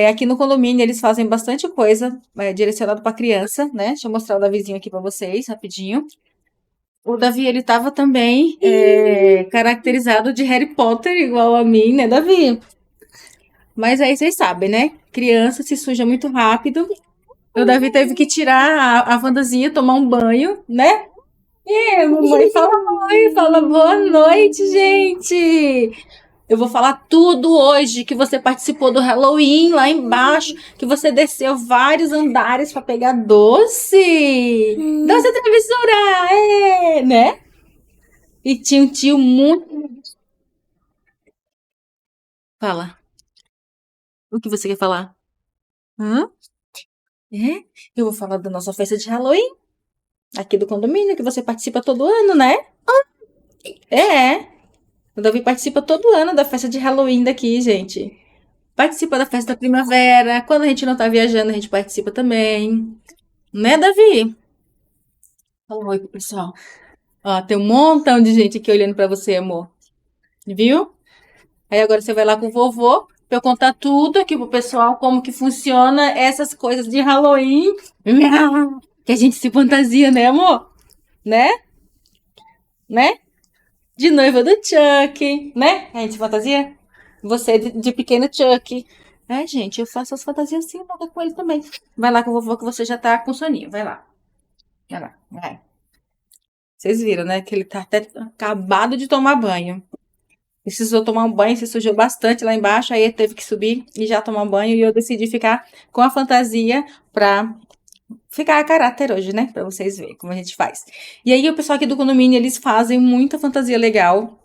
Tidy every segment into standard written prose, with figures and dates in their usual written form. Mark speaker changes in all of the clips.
Speaker 1: Aqui no condomínio eles fazem bastante coisa direcionado para criança, né? Deixa eu mostrar o Davizinho aqui para vocês, rapidinho. O Davi, ele tava também caracterizado de Harry Potter, igual a mim, né, Davi? Mas aí vocês sabem, né? Criança se suja muito rápido. O Davi teve que tirar a fantasia, tomar um banho, né? E a mamãe fala oi, fala boa noite, gente. Eu vou falar tudo hoje que você participou do Halloween lá embaixo, que você desceu vários andares para pegar doce. Doce travessura, né? E tinha um tio muito. Fala. O que você quer falar? Hã? É? Eu vou falar da nossa festa de Halloween, aqui do condomínio, que você participa todo ano, né? É. O Davi participa todo ano da festa de Halloween daqui, gente. Participa da festa da primavera. Quando a gente não tá viajando, a gente participa também. Né, Davi? Fala oi pro pessoal. Ó, tem um montão de gente aqui olhando pra você, amor. Viu? Aí agora você vai lá com o vovô pra eu contar tudo aqui pro pessoal, como que funciona essas coisas de Halloween. Que a gente se fantasia, né, amor? Né? Né? De noiva do Chuck, né? A gente se fantasia? Você de pequeno Chuck. É, gente, eu faço as fantasias assim, louca com ele também. Vai lá com o vovô que você já tá com soninho. Vai lá. Vai lá. Vai. Vocês viram, né? Que ele tá até acabado de tomar banho. Precisou tomar um banho, se sujou bastante lá embaixo, aí ele teve que subir e já tomar um banho. E eu decidi ficar com a fantasia pra ficar a caráter hoje, né? Pra vocês verem como a gente faz. E aí, o pessoal aqui do condomínio, eles fazem muita fantasia legal.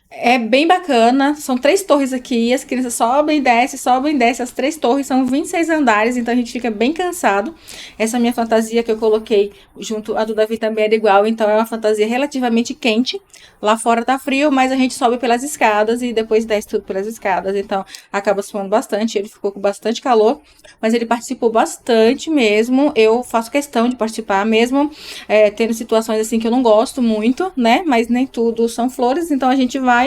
Speaker 1: É bem bacana. São 3 torres aqui. As crianças sobem e descem, sobem e descem. As 3 torres são 26 andares, então a gente fica bem cansado. Essa minha fantasia que eu coloquei junto à do Davi também era igual, então é uma fantasia relativamente quente. Lá fora tá frio, mas a gente sobe pelas escadas e depois desce tudo pelas escadas, então acaba suando bastante. Ele ficou com bastante calor, mas ele participou bastante mesmo. Eu faço questão de participar mesmo, tendo situações assim que eu não gosto muito, né? Mas nem tudo são flores, então a gente vai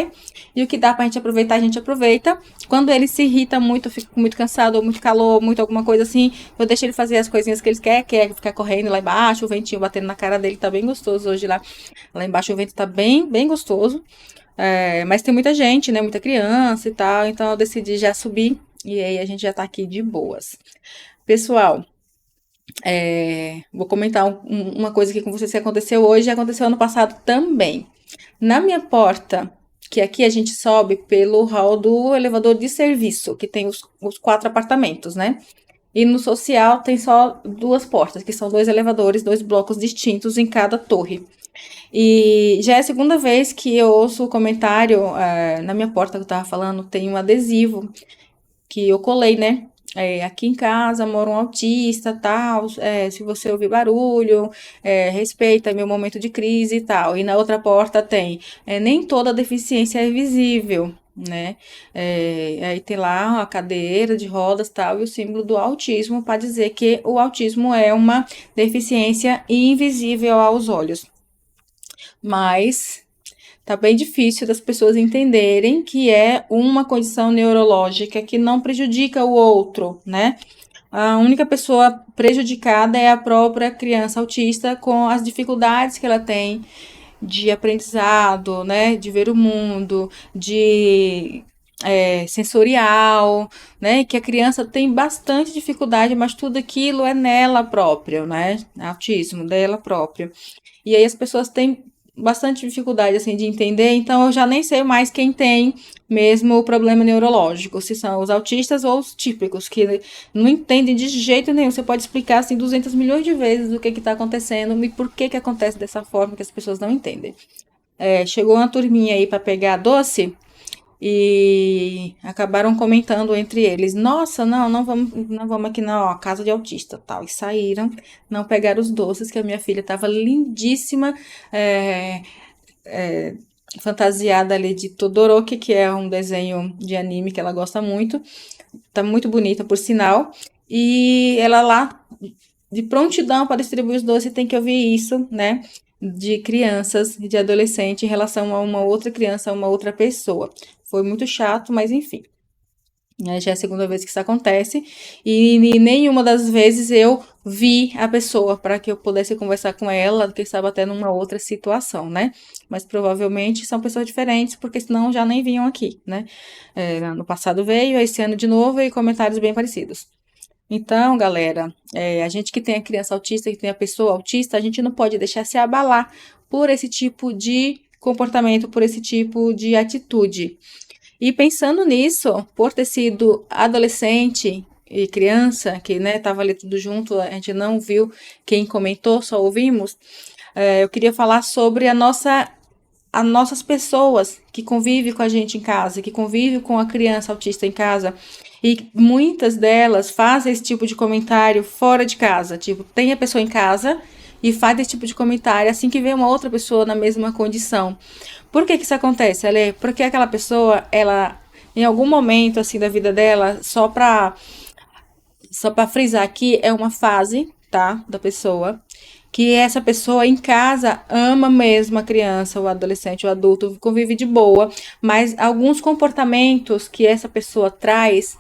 Speaker 1: e o que dá pra gente aproveitar, a gente aproveita. Quando ele se irrita muito, fica muito cansado, ou muito calor, muito alguma coisa assim, eu deixo ele fazer as coisinhas que ele quer, que é ficar correndo lá embaixo, o ventinho batendo na cara dele, tá bem gostoso hoje lá. Lá embaixo o vento tá bem, bem gostoso. Mas tem muita gente, né? Muita criança e tal, então eu decidi já subir e aí a gente já tá aqui de boas. Pessoal, vou comentar uma coisa aqui com vocês que aconteceu hoje e aconteceu ano passado também. Na minha porta, que aqui a gente sobe pelo hall do elevador de serviço, que tem os 4 apartamentos, né? E no social tem só 2 portas, que são 2 elevadores, 2 blocos distintos em cada torre. E já é a segunda vez que eu ouço o comentário, na minha porta que eu tava falando, tem um adesivo que eu colei, né? Aqui em casa mora um autista, tal. Se você ouvir barulho, respeita meu momento de crise e tal. E na outra porta tem, nem toda deficiência é visível, né? Aí tem lá a cadeira de rodas tal e o símbolo do autismo para dizer que o autismo é uma deficiência invisível aos olhos. Mas tá bem difícil das pessoas entenderem que é uma condição neurológica que não prejudica o outro, né? A única pessoa prejudicada é a própria criança autista com as dificuldades que ela tem de aprendizado, né? De ver o mundo, de sensorial, né? Que a criança tem bastante dificuldade, mas tudo aquilo é nela própria, né? Autismo dela própria. E aí as pessoas têm bastante dificuldade assim de entender, então eu já nem sei mais quem tem mesmo o problema neurológico, se são os autistas ou os típicos, que não entendem de jeito nenhum. Você pode explicar assim 200 milhões de vezes o que está acontecendo e por que acontece dessa forma que as pessoas não entendem. Chegou uma turminha aí para pegar doce e acabaram comentando entre eles: Nossa, não vamos aqui na casa de autista, tal. E saíram, não pegaram os doces, que a minha filha estava lindíssima, é, é, fantasiada ali de Todoroki, que é um desenho de anime que ela gosta muito. Tá muito bonita, por sinal. E ela lá, de prontidão para distribuir os doces, tem que ouvir isso, né? De crianças, de adolescente, em relação a uma outra criança, a uma outra pessoa. Foi muito chato, mas enfim. Né? Já é a segunda vez que isso acontece e nenhuma das vezes eu vi a pessoa para que eu pudesse conversar com ela, que estava até numa outra situação, né? Mas provavelmente são pessoas diferentes, porque senão já nem vinham aqui, né? No passado veio, esse ano de novo, e comentários bem parecidos. Então, galera, a gente que tem a criança autista, que tem a pessoa autista, a gente não pode deixar se abalar por esse tipo de comportamento, por esse tipo de atitude. E pensando nisso, por ter sido adolescente e criança, que né, tava ali tudo junto, a gente não viu quem comentou, só ouvimos, eu queria falar sobre as nossas pessoas que convivem com a gente em casa, que convivem com a criança autista em casa. E muitas delas fazem esse tipo de comentário fora de casa. Tipo, tem a pessoa em casa e faz esse tipo de comentário assim que vê uma outra pessoa na mesma condição. Por que que isso acontece, Ale? Porque aquela pessoa, ela, em algum momento assim da vida dela, só para frisar aqui, é uma fase, tá, da pessoa, que essa pessoa em casa ama mesmo a criança, o adolescente, o adulto, convive de boa, mas alguns comportamentos que essa pessoa traz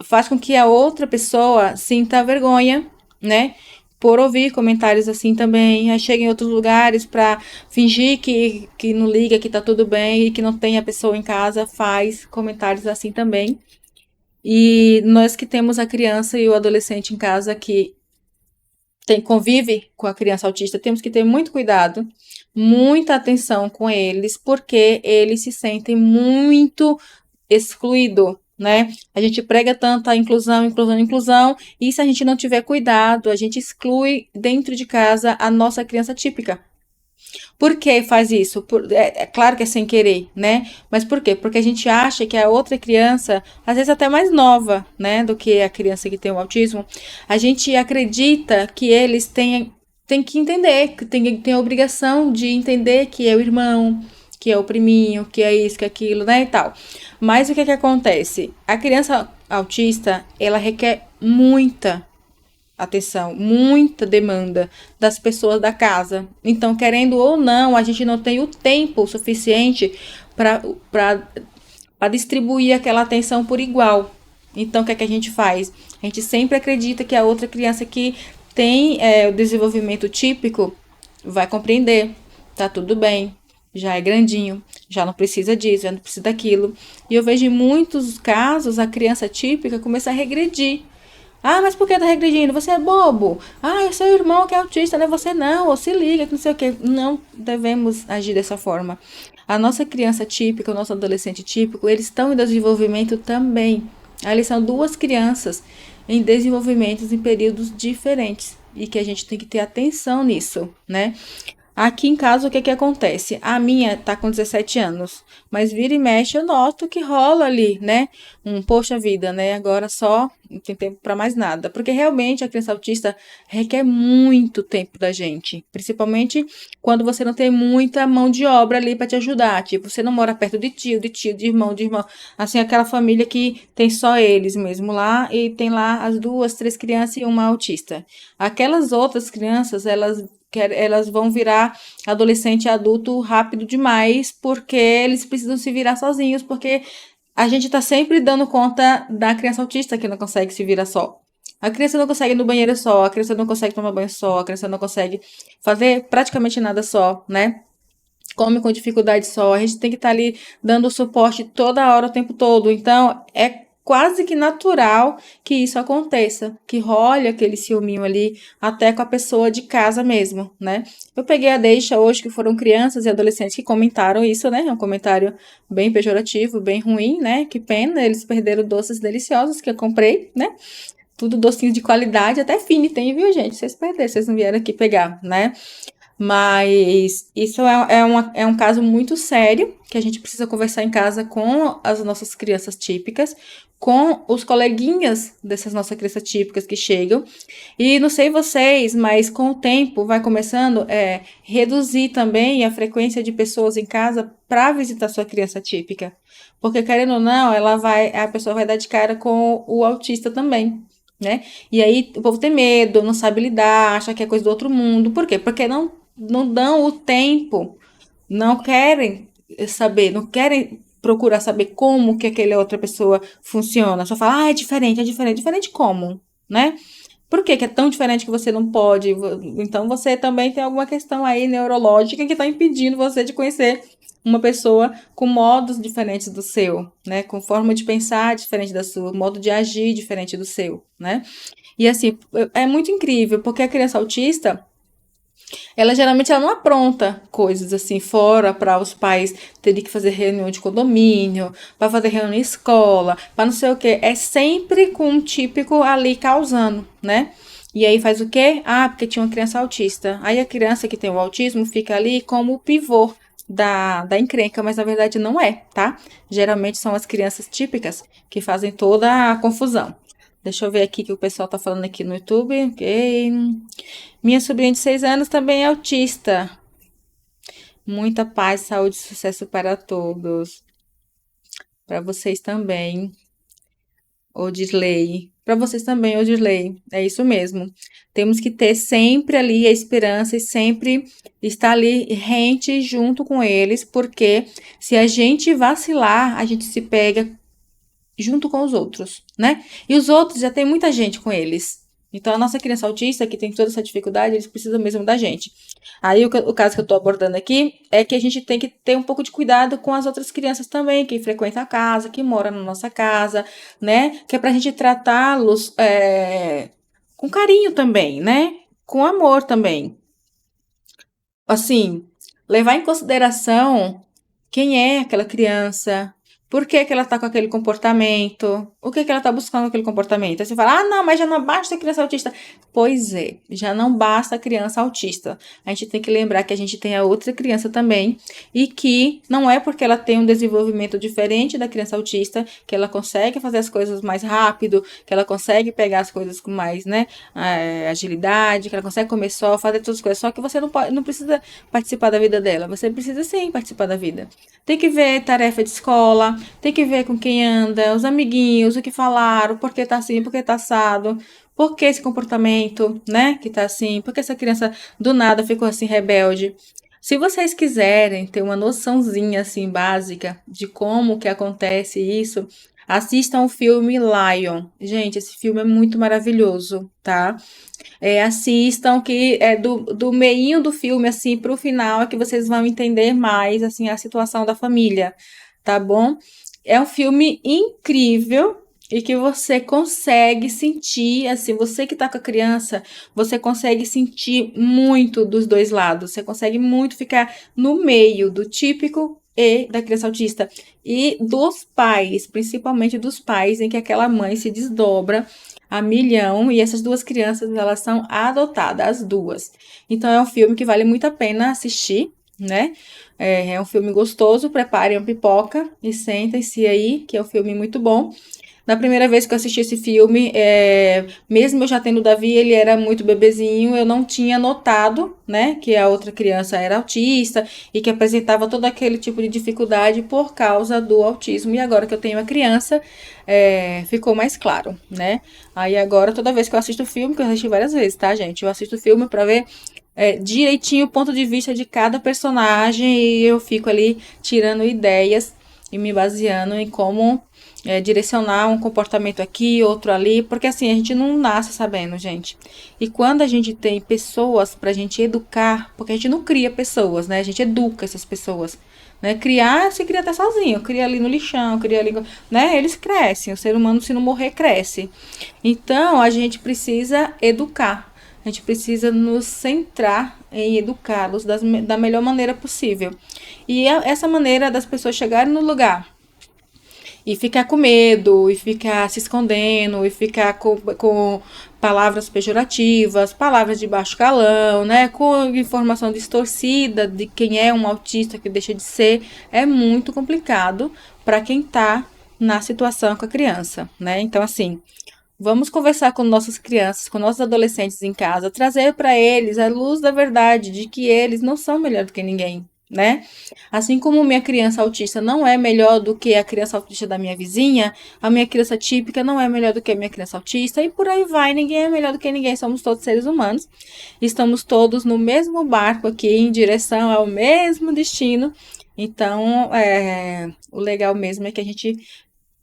Speaker 1: faz com que a outra pessoa sinta vergonha, né? Por ouvir comentários assim também, aí chega em outros lugares para fingir que não liga, que tá tudo bem e que não tem a pessoa em casa, faz comentários assim também. E nós que temos a criança e o adolescente em casa que convive com a criança autista, temos que ter muito cuidado, muita atenção com eles, porque eles se sentem muito excluídos, né? A gente prega tanto a inclusão, inclusão, inclusão, e se a gente não tiver cuidado, a gente exclui dentro de casa a nossa criança típica. Por que faz isso? É claro que é sem querer, né? Mas por quê? Porque a gente acha que a outra criança, às vezes até mais nova, né, do que a criança que tem o autismo, a gente acredita que eles têm que entender, que tem a obrigação de entender que é o irmão, que é o priminho, que é isso, que é aquilo, né, e tal. Mas o que que acontece? A criança autista, ela requer muita atenção, muita demanda das pessoas da casa. Então, querendo ou não, a gente não tem o tempo suficiente para distribuir aquela atenção por igual. Então, o que é que a gente faz? A gente sempre acredita que a outra criança que tem o desenvolvimento típico vai compreender, tá tudo bem, já é grandinho, já não precisa disso, já não precisa daquilo. E eu vejo em muitos casos a criança típica começar a regredir. Ah, mas por que tá regredindo? Você é bobo. Ah, é seu irmão que é autista, não é você não. Ou se liga, que não sei o quê. Não devemos agir dessa forma. A nossa criança típica, o nosso adolescente típico, eles estão em desenvolvimento também. Eles são duas crianças em desenvolvimentos em períodos diferentes. E que a gente tem que ter atenção nisso, né? Aqui em casa, o que que acontece? A minha tá com 17 anos, mas vira e mexe eu noto que rola ali, né? Poxa vida, né? Agora só não tem tempo para mais nada. Porque realmente a criança autista requer muito tempo da gente, principalmente quando você não tem muita mão de obra ali para te ajudar. Tipo, você não mora perto de tio, de irmão, de irmão. Assim, aquela família que tem só eles mesmo lá e tem lá as duas, três crianças e uma autista. Aquelas outras crianças, elas vão virar adolescente e adulto rápido demais, porque eles precisam se virar sozinhos, porque a gente tá sempre dando conta da criança autista que não consegue se virar só. A criança não consegue ir no banheiro só, a criança não consegue tomar banho só, a criança não consegue fazer praticamente nada só, né? Come com dificuldade só. A gente tem que estar ali dando suporte toda hora, o tempo todo. Então, é quase que natural que isso aconteça, que role aquele ciúminho ali, até com a pessoa de casa mesmo, né? Eu peguei a deixa hoje, que foram crianças e adolescentes que comentaram isso, né? É um comentário bem pejorativo, bem ruim, né? Que pena, eles perderam doces deliciosos que eu comprei, né? Tudo docinho de qualidade, até fine tem, viu, gente? Vocês perderam, vocês não vieram aqui pegar, né? Mas isso é um caso muito sério que a gente precisa conversar em casa com as nossas crianças típicas, com os coleguinhas dessas nossas crianças típicas que chegam. E não sei vocês, mas com o tempo vai começando reduzir também a frequência de pessoas em casa para visitar sua criança típica. Porque querendo ou não, a pessoa vai dar de cara com o autista também. Né? E aí o povo tem medo, não sabe lidar, acha que é coisa do outro mundo. Por quê? Porque não dão o tempo, não querem saber, não querem procurar saber como que aquela outra pessoa funciona. Só fala, é diferente, é diferente. Diferente como, né? Por que que é tão diferente que você não pode? Então, você também tem alguma questão aí neurológica que está impedindo você de conhecer uma pessoa com modos diferentes do seu, né? Com forma de pensar diferente da sua, modo de agir diferente do seu, né? E assim, é muito incrível, porque a criança autista, ela geralmente ela não apronta coisas assim fora para os pais terem que fazer reunião de condomínio, para fazer reunião em escola, para não sei o que. É sempre com um típico ali causando, né? E aí faz o quê? Ah, porque tinha uma criança autista. Aí a criança que tem o autismo fica ali como o pivô da encrenca, mas na verdade não é, tá? Geralmente são as crianças típicas que fazem toda a confusão. Deixa eu ver aqui o que o pessoal tá falando aqui no YouTube. Ok. Minha sobrinha de 6 anos também é autista. Muita paz, saúde e sucesso para todos. Para vocês também, Odirley. Para vocês também, Odirley. É isso mesmo. Temos que ter sempre ali a esperança e sempre estar ali rente junto com eles, porque se a gente vacilar, a gente se pega junto com os outros, né? E os outros já tem muita gente com eles. Então, a nossa criança autista, que tem toda essa dificuldade, eles precisam mesmo da gente. Aí, o caso que eu tô abordando aqui é que a gente tem que ter um pouco de cuidado com as outras crianças também, que frequentam a casa, que moram na nossa casa, né? Que é pra gente tratá-los com carinho também, né? Com amor também. Assim, levar em consideração quem é aquela criança, por que que ela tá com aquele comportamento, o que que ela tá buscando com aquele comportamento. Aí você fala, ah, não, mas já não basta a criança autista. Pois é, já não basta a criança autista. A gente tem que lembrar que a gente tem a outra criança também e que não é porque ela tem um desenvolvimento diferente da criança autista que ela consegue fazer as coisas mais rápido, que ela consegue pegar as coisas com mais, né, agilidade, que ela consegue comer só, fazer todas as coisas. Só que você não precisa participar da vida dela, você precisa sim participar da vida. Tem que ver tarefa de escola, tem que ver com quem anda, os amiguinhos, o que falaram, por que tá assim, por que tá assado, por que esse comportamento, né, que tá assim, por que essa criança do nada ficou assim rebelde. Se vocês quiserem ter uma noçãozinha assim básica de como que acontece isso, assistam o filme Lion. Gente, esse filme é muito maravilhoso, tá? Assistam que é do meinho do filme assim pro final é que vocês vão entender mais assim a situação da família, tá bom? É um filme incrível e que você consegue sentir, assim, você que tá com a criança, você consegue sentir muito dos dois lados, você consegue muito ficar no meio do típico e da criança autista e dos pais, principalmente dos pais em que aquela mãe se desdobra a milhão e essas duas crianças elas são adotadas, as duas. Então é um filme que vale muito a pena assistir, né? É um filme gostoso, preparem uma pipoca e sentem-se aí, que é um filme muito bom. Na primeira vez que eu assisti esse filme, mesmo eu já tendo o Davi, ele era muito bebezinho, eu não tinha notado, né, que a outra criança era autista e que apresentava todo aquele tipo de dificuldade por causa do autismo. E agora que eu tenho a criança, ficou mais claro, né? Aí agora, toda vez que eu assisto o filme, que eu assisti várias vezes, tá, gente? Eu assisto o filme pra ver direitinho o ponto de vista de cada personagem e eu fico ali tirando ideias e me baseando em como direcionar um comportamento aqui, outro ali, porque assim, a gente não nasce sabendo, gente. E quando a gente tem pessoas pra gente educar, porque a gente não cria pessoas, né? A gente educa essas pessoas. Né? Criar, se cria até sozinho, cria ali no lixão, cria ali, né? Eles crescem, o ser humano, se não morrer, cresce. Então, a gente precisa educar. A gente precisa nos centrar em educá-los da melhor maneira possível. E essa maneira das pessoas chegarem no lugar e ficar com medo, e ficar se escondendo, e ficar com palavras pejorativas, palavras de baixo calão, né? Com informação distorcida de quem é um autista que deixa de ser, é muito complicado para quem está na situação com a criança, né? Então, assim, vamos conversar com nossas crianças, com nossos adolescentes em casa, trazer para eles a luz da verdade de que eles não são melhor do que ninguém, né? Assim como minha criança autista não é melhor do que a criança autista da minha vizinha, a minha criança típica não é melhor do que a minha criança autista e por aí vai, ninguém é melhor do que ninguém, somos todos seres humanos. Estamos todos no mesmo barco aqui em direção ao mesmo destino, Então, o legal mesmo é que a gente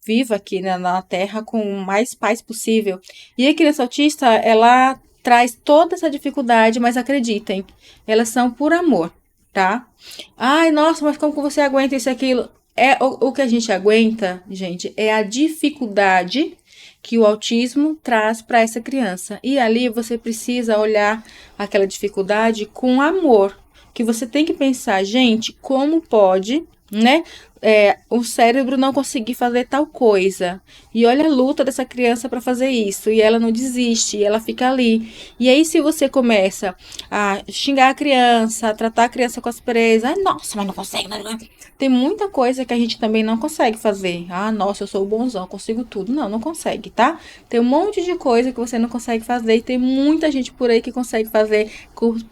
Speaker 1: viva aqui, né, na Terra com mais paz possível. E a criança autista, ela traz toda essa dificuldade, mas acreditem, elas são por amor, tá? Ai, nossa, mas como que você aguenta isso e aquilo? O que a gente aguenta, gente, é a dificuldade que o autismo traz para essa criança. E ali você precisa olhar aquela dificuldade com amor, que você tem que pensar, gente, como pode, né? O cérebro não conseguir fazer tal coisa. E olha a luta dessa criança para fazer isso. E ela não desiste, e ela fica ali. E aí, se você começa a xingar a criança, a tratar a criança com aspereza, ai, nossa, mas não consegue. Tem muita coisa que a gente também não consegue fazer. Ah, nossa, eu sou o bonzão, consigo tudo. Não, não consegue, tá? Tem um monte de coisa que você não consegue fazer. E tem muita gente por aí que consegue fazer com os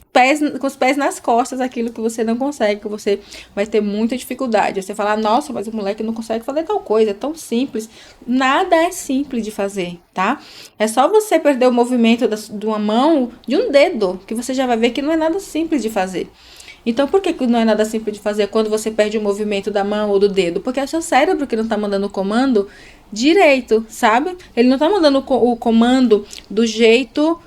Speaker 1: pés nas costas aquilo que você não consegue, que você vai ter muita dificuldade. Você fala, nossa, mas o moleque não consegue fazer tal coisa, é tão simples. Nada é simples de fazer, tá? É só você perder o movimento de uma mão, de um dedo, que você já vai ver que não é nada simples de fazer. Então, por que não é nada simples de fazer quando você perde o movimento da mão ou do dedo? Porque é o seu cérebro que não está mandando o comando direito, sabe? Ele não está mandando o comando do jeito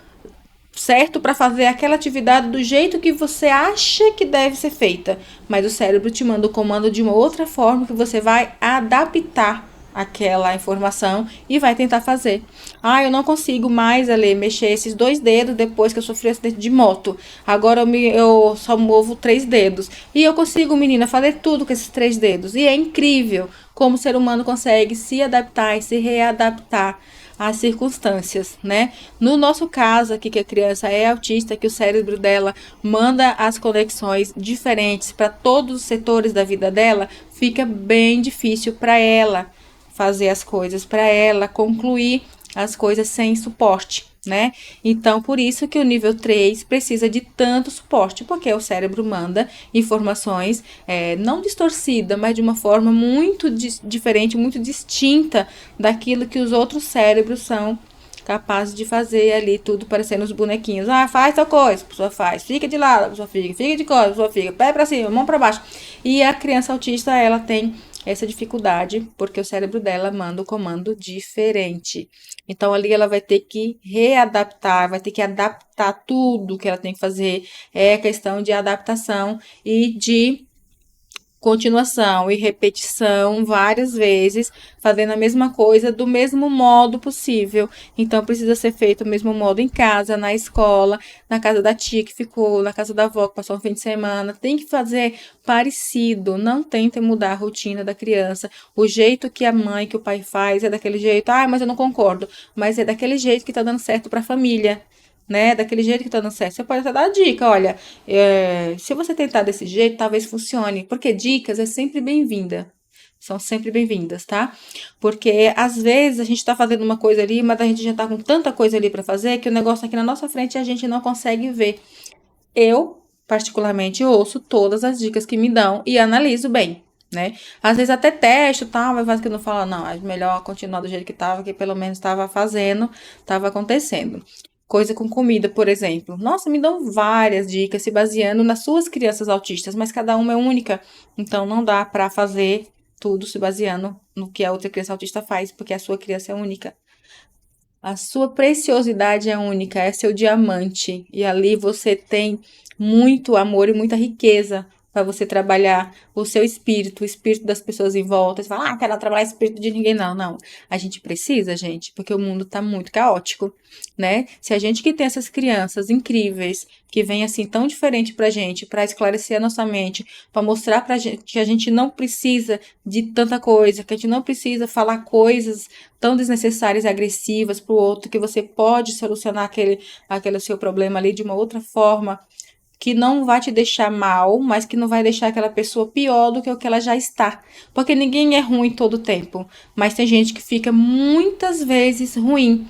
Speaker 1: certo para fazer aquela atividade do jeito que você acha que deve ser feita, mas o cérebro te manda o comando de uma outra forma que você vai adaptar aquela informação e vai tentar fazer. Ah, eu não consigo mais, Ale, mexer esses 2 dedos depois que eu sofri um acidente de moto. Agora eu só movo 3 dedos. E eu consigo, menina, fazer tudo com esses 3 dedos. E é incrível como o ser humano consegue se adaptar e se readaptar às circunstâncias, né? No nosso caso aqui, que a criança é autista, que o cérebro dela manda as conexões diferentes para todos os setores da vida dela, fica bem difícil para ela fazer as coisas, para ela concluir as coisas sem suporte, né? Então, por isso que o nível 3 precisa de tanto suporte, porque o cérebro manda informações não distorcida, mas de uma forma muito diferente, muito distinta daquilo que os outros cérebros são capazes de fazer ali, tudo parecendo os bonequinhos. Ah, faz tal coisa, a pessoa faz. Fica de lado, a pessoa fica de costas, a pessoa fica, pé pra cima, mão pra baixo. E a criança autista, ela tem essa dificuldade, porque o cérebro dela manda o comando diferente. Então, ali ela vai ter que readaptar, vai ter que adaptar tudo que ela tem que fazer. É questão de adaptação e de continuação e repetição várias vezes, fazendo a mesma coisa do mesmo modo possível. Então, precisa ser feito o mesmo modo em casa, na escola, na casa da tia que ficou, na casa da avó que passou um fim de semana. Tem que fazer parecido. Não tente mudar a rotina da criança. O jeito que a mãe, que o pai faz é daquele jeito. Ah, mas eu não concordo. Mas é daquele jeito que tá dando certo para a família, né? Daquele jeito que tá dando certo. Você pode até dar a dica, olha, se você tentar desse jeito, talvez funcione. Porque dicas é sempre bem-vinda. São sempre bem-vindas, tá? Porque às vezes a gente tá fazendo uma coisa ali, mas a gente já tá com tanta coisa ali para fazer que o negócio aqui na nossa frente a gente não consegue ver. Eu, particularmente, ouço todas as dicas que me dão e analiso bem, né? Às vezes até testo, tá? Mas faz que não fala, não, é melhor continuar do jeito que tava, que pelo menos estava fazendo, estava acontecendo. Coisa com comida, por exemplo. Nossa, me dão várias dicas se baseando nas suas crianças autistas, mas cada uma é única. Então não dá para fazer tudo se baseando no que a outra criança autista faz, porque a sua criança é única. A sua preciosidade é única, é seu diamante. E ali você tem muito amor e muita riqueza para você trabalhar o seu espírito, o espírito das pessoas em volta. Você fala, ah, quero trabalhar o espírito de ninguém. Não, não. A gente precisa, gente, porque o mundo tá muito caótico, né? Se a gente que tem essas crianças incríveis, que vem assim tão diferente pra gente, para esclarecer a nossa mente, para mostrar pra gente que a gente não precisa de tanta coisa, que a gente não precisa falar coisas tão desnecessárias e agressivas para o outro, que você pode solucionar aquele seu problema ali de uma outra forma, que não vai te deixar mal, mas que não vai deixar aquela pessoa pior do que o que ela já está. Porque ninguém é ruim todo o tempo, mas tem gente que fica muitas vezes ruim.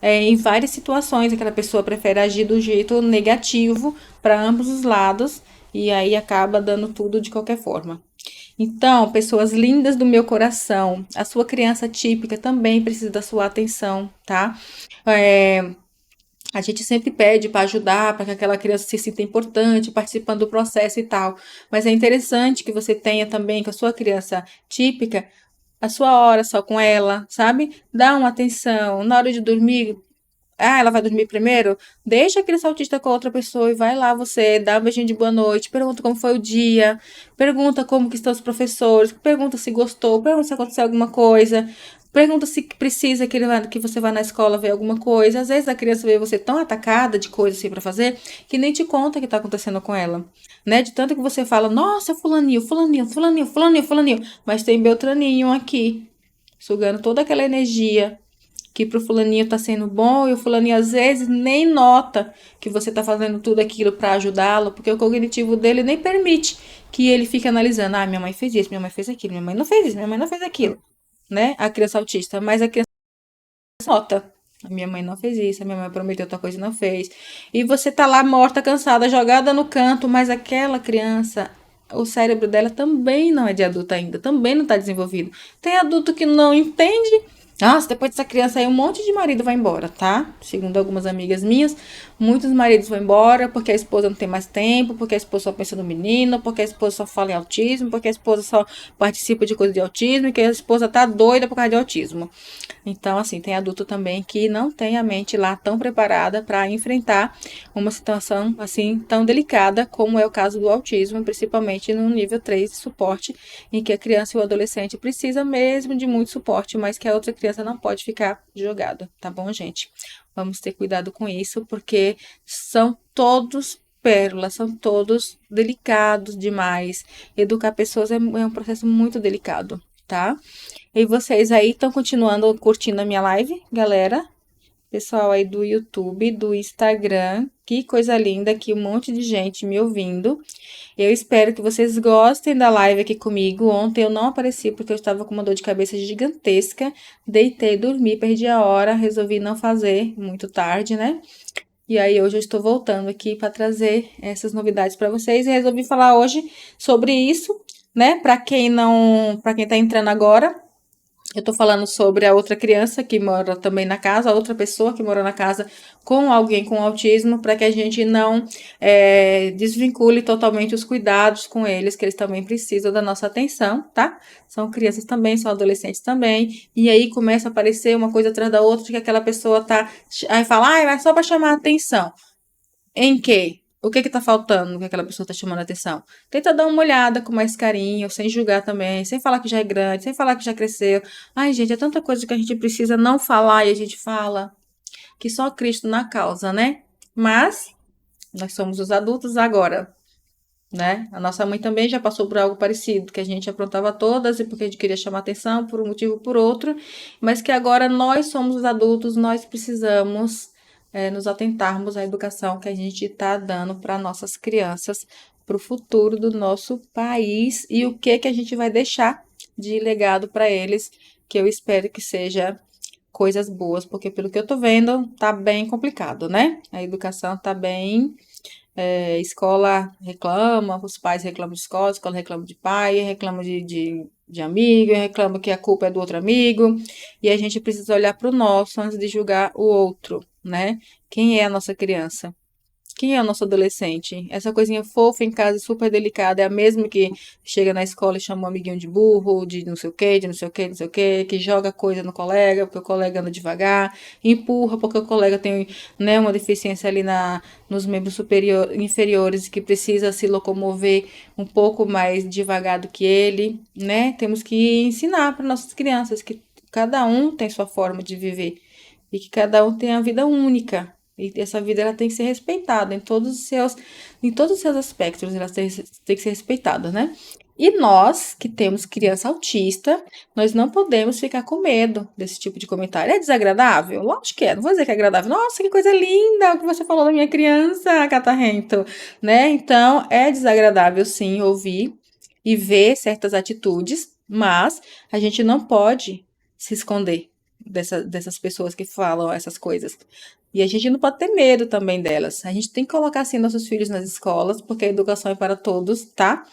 Speaker 1: Em várias situações, aquela pessoa prefere agir do jeito negativo para ambos os lados e aí acaba dando tudo de qualquer forma. Então, pessoas lindas do meu coração, a sua criança típica também precisa da sua atenção, tá? É, A gente sempre pede para ajudar, para que aquela criança se sinta importante, participando do processo e tal. Mas é interessante que você tenha também com a sua criança típica a sua hora só com ela, sabe? Dá uma atenção. Na hora de dormir, ela vai dormir primeiro? Deixa a criança autista com a outra pessoa e vai lá você, dá um beijinho de boa noite, pergunta como foi o dia, pergunta como que estão os professores, pergunta se gostou, pergunta se aconteceu alguma coisa, pergunta se precisa que você vá na escola ver alguma coisa. Às vezes a criança vê você tão atacada de coisas assim pra fazer que nem te conta o que tá acontecendo com ela, né? De tanto que você fala, nossa, fulaninho, fulaninho, fulaninho, fulaninho, fulaninho, mas tem Beltraninho aqui, sugando toda aquela energia que pro fulaninho tá sendo bom e o fulaninho às vezes nem nota que você tá fazendo tudo aquilo para ajudá-lo, porque o cognitivo dele nem permite que ele fique analisando, minha mãe fez isso, minha mãe fez aquilo, minha mãe não fez isso, minha mãe não fez aquilo, né? A criança autista, mas a criança nota. A minha mãe não fez isso, a minha mãe prometeu outra coisa e não fez. E você tá lá morta, cansada, jogada no canto, mas aquela criança, o cérebro dela também não é de adulto ainda, também não tá desenvolvido. Tem adulto que não entende. Nossa, depois dessa criança aí, um monte de marido vai embora, tá? Segundo algumas amigas minhas, muitos maridos vão embora porque a esposa não tem mais tempo, porque a esposa só pensa no menino, porque a esposa só fala em autismo, porque a esposa só participa de coisa de autismo e que a esposa tá doida por causa de autismo. Então, assim, tem adulto também que não tem a mente lá tão preparada para enfrentar uma situação assim tão delicada como é o caso do autismo, principalmente no nível 3 de suporte, em que a criança e o adolescente precisa mesmo de muito suporte, mas que a outra criança não pode ficar jogada, tá bom, gente? Vamos ter cuidado com isso, porque são todos pérolas, são todos delicados demais. Educar pessoas é um processo muito delicado, tá? E vocês aí estão continuando curtindo a minha live, galera? Pessoal aí do YouTube, do Instagram, que coisa linda aqui, um monte de gente me ouvindo. Eu espero que vocês gostem da live aqui comigo. Ontem eu não apareci porque eu estava com uma dor de cabeça gigantesca. Deitei, dormi, perdi a hora, resolvi não fazer muito tarde, né? E aí hoje eu estou voltando aqui para trazer essas novidades para vocês e resolvi falar hoje sobre isso, né? Para quem tá entrando agora, eu tô falando sobre a outra criança que mora também na casa, a outra pessoa que mora na casa com alguém com autismo, para que a gente não desvincule totalmente os cuidados com eles, que eles também precisam da nossa atenção, tá? São crianças também, são adolescentes também, e aí começa a aparecer uma coisa atrás da outra, que aquela pessoa tá. Aí fala, é só para chamar a atenção. Em quê? O que que tá faltando que aquela pessoa tá chamando a atenção? Tenta dar uma olhada com mais carinho, sem julgar também, sem falar que já é grande, sem falar que já cresceu. Ai, gente, é tanta coisa que a gente precisa não falar e a gente fala, que só Cristo na causa, né? Mas nós somos os adultos agora, né? A nossa mãe também já passou por algo parecido, que a gente aprontava todas e porque a gente queria chamar atenção por um motivo ou por outro, mas que agora nós somos os adultos, nós precisamos nos atentarmos à educação que a gente está dando para nossas crianças, para o futuro do nosso país e o que que a gente vai deixar de legado para eles, que eu espero que seja coisas boas, porque pelo que eu tô vendo, tá bem complicado, né? A educação tá bem escola reclama, os pais reclamam de escola, a escola reclama de pai, reclama de amigo, reclama que a culpa é do outro amigo, e a gente precisa olhar para o nosso antes de julgar o outro, né? Quem é a nossa criança? Quem é o nosso adolescente? Essa coisinha fofa em casa, super delicada, é a mesma que chega na escola e chama um amiguinho de burro, de não sei o quê, de não sei o quê, não sei o quê, que joga coisa no colega, porque o colega anda devagar, empurra porque o colega tem, né, uma deficiência ali nos membros inferiores que precisa se locomover um pouco mais devagar do que ele, né? Temos que ensinar para nossas crianças que cada um tem sua forma de viver e que cada um tem a vida única. E essa vida ela tem que ser respeitada em todos os seus aspectos, ela tem que ser respeitada, né? E nós, que temos criança autista, nós não podemos ficar com medo desse tipo de comentário. É desagradável? Lógico que é. Não vou dizer que é agradável. Nossa, que coisa linda o que você falou da minha criança, Catarrento, né? Então, é desagradável, sim, ouvir e ver certas atitudes, mas a gente não pode se esconder dessas pessoas que falam essas coisas. E a gente não pode ter medo também delas. A gente tem que colocar assim nossos filhos nas escolas, porque a educação é para todos, tá?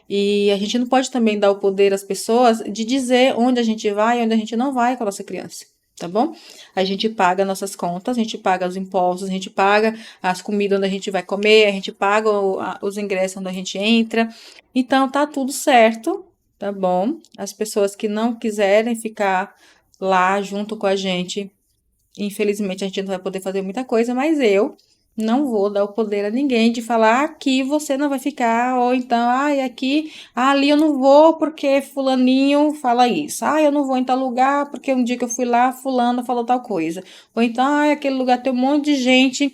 Speaker 1: E a gente não pode também dar o poder às pessoas de dizer onde a gente vai e onde a gente não vai com a nossa criança. tá bom? A gente paga nossas contas, a gente paga os impostos, a gente paga as comidas onde a gente vai comer, a gente paga os ingressos onde a gente entra. Então, tá tudo certo, tá bom? As pessoas que não quiserem ficar lá junto com a gente, infelizmente a gente não vai poder fazer muita coisa, mas eu não vou dar o poder a ninguém de falar aqui você não vai ficar, ou então, aqui, ali eu não vou porque fulaninho fala isso. Eu não vou em tal lugar porque um dia que eu fui lá, fulano falou tal coisa. Ou então, aquele lugar tem um monte de gente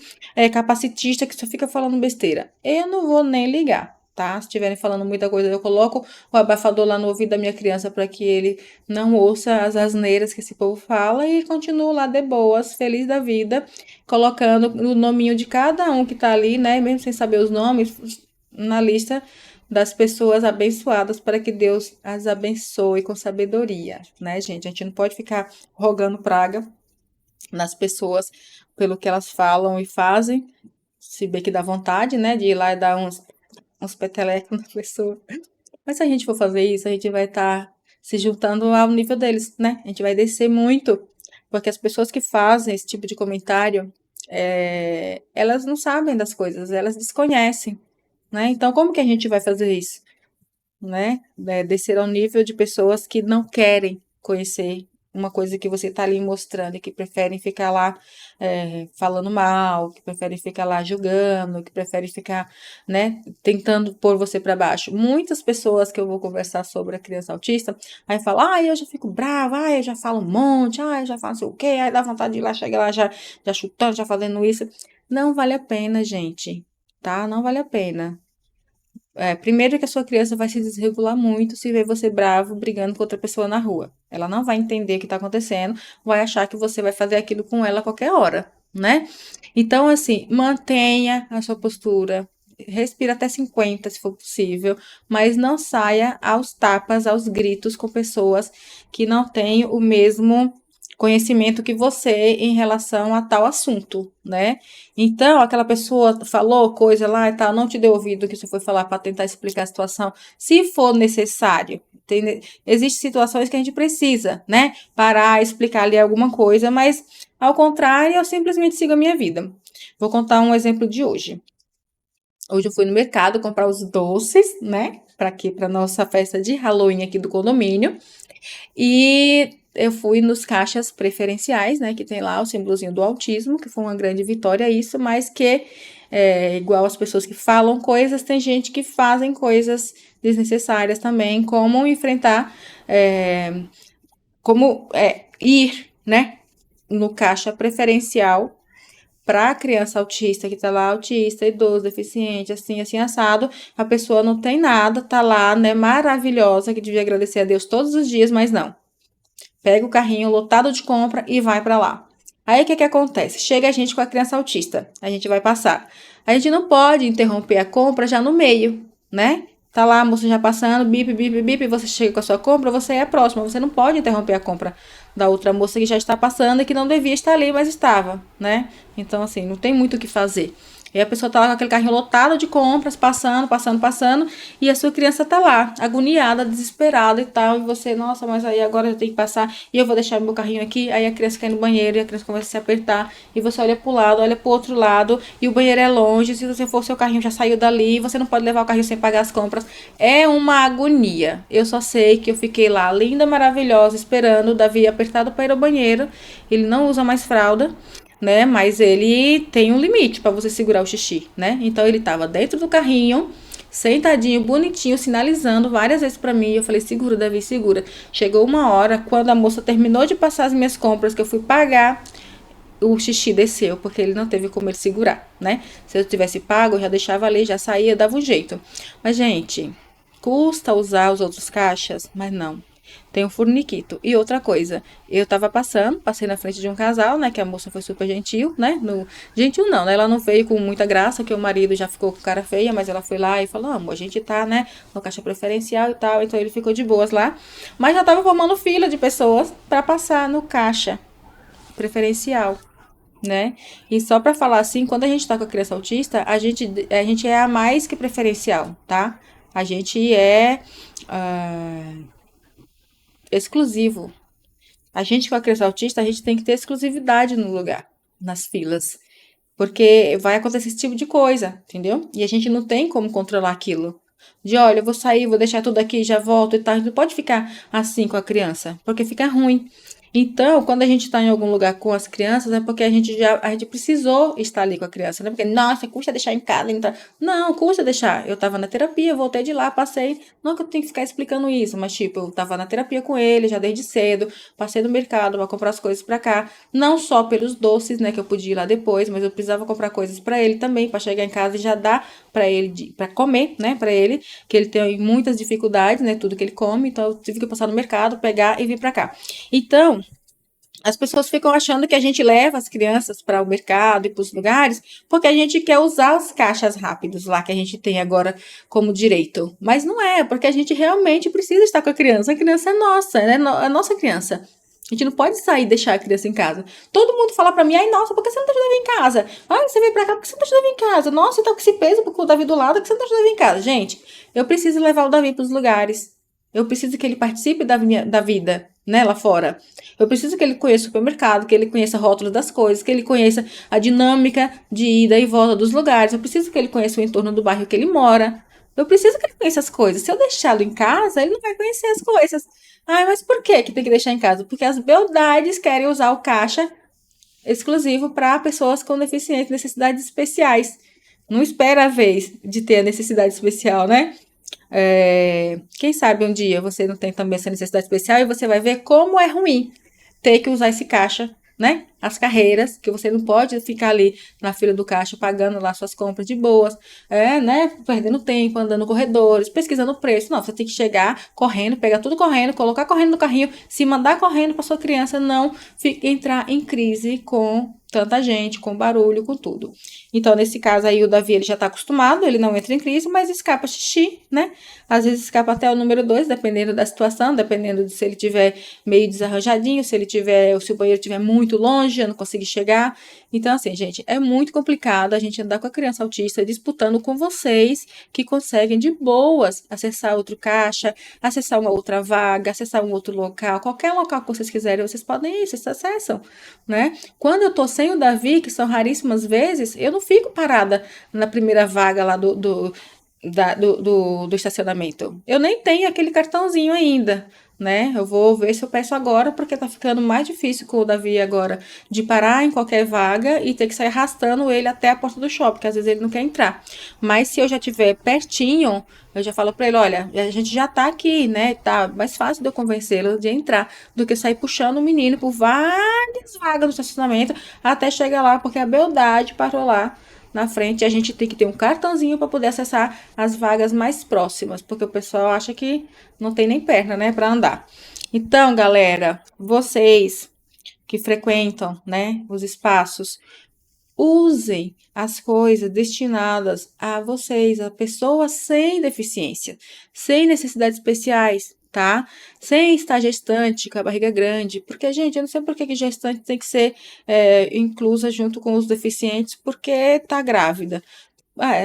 Speaker 1: capacitista que só fica falando besteira. Eu não vou nem ligar. Tá? Se estiverem falando muita coisa, eu coloco o abafador lá no ouvido da minha criança para que ele não ouça as asneiras que esse povo fala e continuo lá de boas, feliz da vida, colocando o nominho de cada um que tá ali, né? Mesmo sem saber os nomes, na lista das pessoas abençoadas para que Deus as abençoe com sabedoria, né, gente? A gente não pode ficar rogando praga nas pessoas pelo que elas falam e fazem, se bem que dá vontade, né, de ir lá e dar uns petelecos na pessoa. Mas se a gente for fazer isso, a gente vai estar se juntando ao nível deles, né? A gente vai descer muito, porque as pessoas que fazem esse tipo de comentário, elas não sabem das coisas, elas desconhecem, né? Então, como que a gente vai fazer isso, né? Descer ao nível de pessoas que não querem conhecer uma coisa que você está ali mostrando e que preferem ficar lá falando mal, que preferem ficar lá julgando, que preferem ficar, né, tentando pôr você para baixo. Muitas pessoas que eu vou conversar sobre a criança autista, aí falam, eu já fico brava, eu já falo um monte, eu já faço o quê, aí dá vontade de ir lá, chega lá já chutando, já fazendo isso. Não vale a pena, gente, tá? Não vale a pena. Primeiro que a sua criança vai se desregular muito se ver você bravo brigando com outra pessoa na rua. Ela não vai entender o que está acontecendo, vai achar que você vai fazer aquilo com ela a qualquer hora, né? Então, assim, mantenha a sua postura, respira até 50 se for possível, mas não saia aos tapas, aos gritos com pessoas que não têm o mesmo conhecimento que você em relação a tal assunto, né? Então, aquela pessoa falou coisa lá e tal, não te deu ouvido que você foi falar para tentar explicar a situação, se for necessário. Existem situações que a gente precisa, né? Parar, explicar ali alguma coisa, mas ao contrário, eu simplesmente sigo a minha vida. Vou contar um exemplo de hoje. Hoje eu fui no mercado comprar os doces, né? Para aqui, para nossa festa de Halloween aqui do condomínio. E eu fui nos caixas preferenciais, né? Que tem lá o símbolozinho do autismo, que foi uma grande vitória isso, mas que igual as pessoas que falam coisas, tem gente que fazem coisas desnecessárias também, como enfrentar, ir, né? No caixa preferencial para a criança autista que tá lá, autista, idoso, deficiente, assim, assim, assado, a pessoa não tem nada, tá lá, né, maravilhosa, que devia agradecer a Deus todos os dias, mas não. Pega o carrinho lotado de compra e vai para lá. Aí o que acontece? Chega a gente com a criança autista, a gente vai passar. A gente não pode interromper a compra já no meio, né? Tá lá a moça já passando, bip, bip, bip, você chega com a sua compra, você é a próxima, você não pode interromper a compra da outra moça que já está passando e que não devia estar ali, mas estava, né? Então, assim, não tem muito o que fazer. E a pessoa tá lá com aquele carrinho lotado de compras, passando, passando, passando, e a sua criança tá lá, agoniada, desesperada e tal, e você, nossa, mas aí agora eu tenho que passar, e eu vou deixar meu carrinho aqui, aí a criança cai no banheiro, e a criança começa a se apertar, e você olha pro lado, olha pro outro lado, e o banheiro é longe, se você for, seu carrinho já saiu dali, você não pode levar o carrinho sem pagar as compras, é uma agonia. Eu só sei que eu fiquei lá, linda, maravilhosa, esperando o Davi apertado para ir ao banheiro, ele não usa mais fralda, né? Mas ele tem um limite para você segurar o xixi, né? Então ele tava dentro do carrinho, sentadinho, bonitinho, sinalizando várias vezes para mim. Eu falei: "Segura, Davi, segura". Chegou uma hora, quando a moça terminou de passar as minhas compras, que eu fui pagar, o xixi desceu, porque ele não teve como ele segurar, né? Se eu tivesse pago, eu já deixava ali, já saía, dava um jeito. Mas, gente, custa usar os outros caixas, mas não. Tem um furniquito. E outra coisa, eu tava passei na frente de um casal, né? Que a moça foi super gentil, né? Gentil não, né? Ela não veio com muita graça, que o marido já ficou com cara feia, mas ela foi lá e falou: amor, a gente tá, né? No caixa preferencial e tal. Então ele ficou de boas lá. Mas já tava formando fila de pessoas para passar no caixa preferencial, né? E só para falar assim, quando a gente tá com a criança autista, a gente é a mais que preferencial, tá? A gente é exclusivo. A gente com a criança autista, a gente tem que ter exclusividade no lugar, nas filas. Porque vai acontecer esse tipo de coisa, entendeu? E a gente não tem como controlar aquilo. De, olha, eu vou sair, vou deixar tudo aqui, já volto e tal. A gente não pode ficar assim com a criança, porque fica ruim. Então, quando a gente está em algum lugar com as crianças, é porque a gente precisou estar ali com a criança, não é porque, nossa, custa deixar em casa. Então... Não, custa deixar. Eu estava na terapia, voltei de lá, passei. Não que eu tenho que ficar explicando isso, mas tipo, eu estava na terapia com ele já desde cedo, passei no mercado para comprar as coisas para cá. Não só pelos doces, né, que eu podia ir lá depois, mas eu precisava comprar coisas para ele também, para chegar em casa e já dar para ele, para comer, né, para ele, que ele tem muitas dificuldades, né, tudo que ele come, então eu tive que passar no mercado, pegar e vir para cá. Então, as pessoas ficam achando que a gente leva as crianças para o mercado e para os lugares porque a gente quer usar os caixas rápidos lá que a gente tem agora como direito. Mas não é, porque a gente realmente precisa estar com a criança. A criança é nossa, né? A nossa criança. A gente não pode sair e deixar a criança em casa. Todo mundo fala pra mim, ai, nossa, por que você não tá ajudando em casa? Ai, você veio pra cá, por que você não tá ajudando em casa? Nossa, você tá com esse peso com o Davi do lado, por que você não tá ajudando em casa? Gente, eu preciso levar o Davi pros lugares. Eu preciso que ele participe da vida, né, lá fora. Eu preciso que ele conheça o supermercado, que ele conheça rótulos das coisas, que ele conheça a dinâmica de ida e volta dos lugares. Eu preciso que ele conheça o entorno do bairro que ele mora. Eu preciso que ele conheça as coisas. Se eu deixá-lo em casa, ele não vai conhecer as coisas. Ai, mas por que tem que deixar em casa? Porque as beldades querem usar o caixa exclusivo para pessoas com deficiência, necessidades especiais. Não espera a vez de ter a necessidade especial, né? Quem sabe um dia você não tem também essa necessidade especial e você vai ver como é ruim ter que usar esse caixa, né? As carreiras, que você não pode ficar ali na fila do caixa pagando lá suas compras de boas, né? Perdendo tempo, andando no corredores, pesquisando o preço. Não, você tem que chegar correndo, pegar tudo correndo, colocar correndo no carrinho, se mandar correndo para sua criança não entrar em crise com tanta gente, com barulho, com tudo. Então, nesse caso aí, o Davi, ele já tá acostumado, ele não entra em crise, mas escapa xixi, né? Às vezes escapa até o número 2, dependendo da situação, dependendo de se ele tiver meio desarranjadinho, se o banheiro estiver muito longe, eu não conseguir chegar. Então, assim, gente, é muito complicado a gente andar com a criança autista disputando com vocês que conseguem de boas acessar outro caixa, acessar uma outra vaga, acessar um outro local, qualquer local que vocês quiserem, vocês podem ir, vocês acessam, né? Quando eu tô sem o Davi, que são raríssimas vezes, eu não fico parada na primeira vaga lá do estacionamento. Eu nem tenho aquele cartãozinho ainda, né? Eu vou ver se eu peço agora, porque tá ficando mais difícil com o Davi agora de parar em qualquer vaga e ter que sair arrastando ele até a porta do shopping, porque às vezes ele não quer entrar. Mas se eu já tiver pertinho, eu já falo pra ele, olha, a gente já tá aqui, né? Tá mais fácil de eu convencê-lo de entrar do que sair puxando o menino por várias vagas no estacionamento até chegar lá, porque a beldade parou lá na frente, a gente tem que ter um cartãozinho para poder acessar as vagas mais próximas, porque o pessoal acha que não tem nem perna, né, para andar. Então, galera, vocês que frequentam, né, os espaços, usem as coisas destinadas a vocês, a pessoas sem deficiência, sem necessidades especiais, tá? Sem estar gestante com a barriga grande, porque, gente, eu não sei por que gestante tem que ser inclusa junto com os deficientes, porque tá grávida.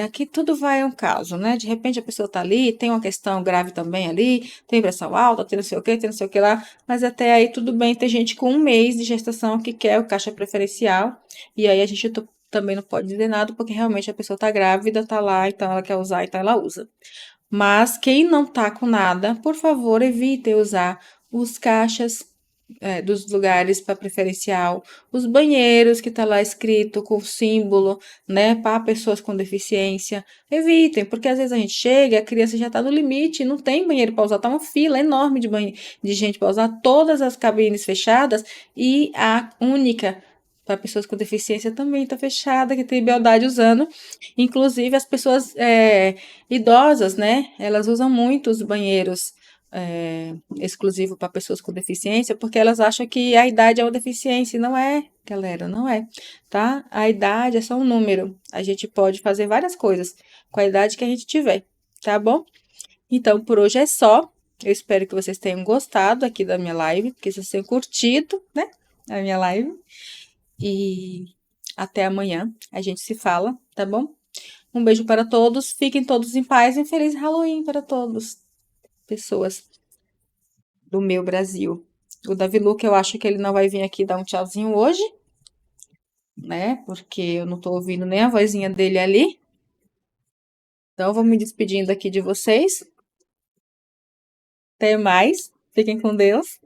Speaker 1: Aqui tudo vai a um caso, né? De repente a pessoa tá ali, tem uma questão grave também ali, tem pressão alta, tem não sei o que, tem não sei o que lá, mas até aí tudo bem. Tem gente com 1 mês de gestação que quer o caixa preferencial, e aí a gente também não pode dizer nada, porque realmente a pessoa tá grávida, tá lá, então ela quer usar, então ela usa. Mas quem não tá com nada, por favor, evite usar os caixas dos lugares para preferencial, os banheiros que tá lá escrito com símbolo, né, para pessoas com deficiência. Evitem, porque às vezes a gente chega, a criança já tá no limite, não tem banheiro para usar, tá uma fila enorme de gente para usar, todas as cabines fechadas e a única para pessoas com deficiência também está fechada, que tem beldade usando. Inclusive, as pessoas idosas, né? Elas usam muito os banheiros exclusivo para pessoas com deficiência, porque elas acham que a idade é uma deficiência, e não é, galera, não é, tá? A idade é só um número. A gente pode fazer várias coisas com a idade que a gente tiver, tá bom? Então, por hoje é só. Eu espero que vocês tenham gostado aqui da minha live, que vocês tenham curtido, né? A minha live. E até amanhã. A gente se fala, tá bom? Um beijo para todos. Fiquem todos em paz e um feliz Halloween para todos, pessoas do meu Brasil. O Davi Luca, eu acho que ele não vai vir aqui dar um tchauzinho hoje, né? Porque eu não tô ouvindo nem a vozinha dele ali. Então, eu vou me despedindo aqui de vocês. Até mais. Fiquem com Deus.